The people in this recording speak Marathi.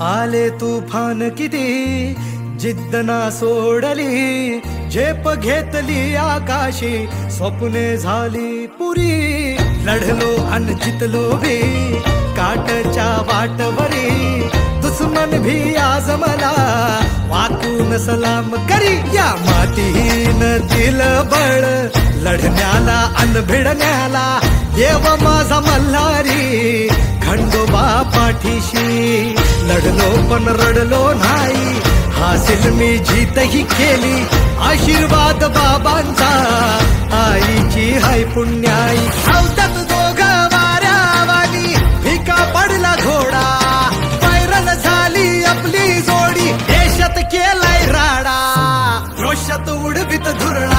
आले तुफान किती जिद्द ना सोडली, झेप घेतली आकाशी, स्वप्ने झाली पुरी. लढलो अन जितलो भी काटच्या वाटवरी, दुश्मन भी आज मला वाकून सलाम करी. या मातीहीन दिलं बळ लढण्याला अन भिडण्याला, देव माझा मल्हारी खंडोबा पाठीशी. लढलो पण रडलो नाही, हासिल मी जीतही केली, आशीर्वाद बाबांचा आईची हाय पुण्याई. धावतात दोघं वाऱ्यावानी, फिका पडला घोडा, पैरल झाली आपली जोडी, देशात केलाय राडा, रोषात उडवीत धुरळा.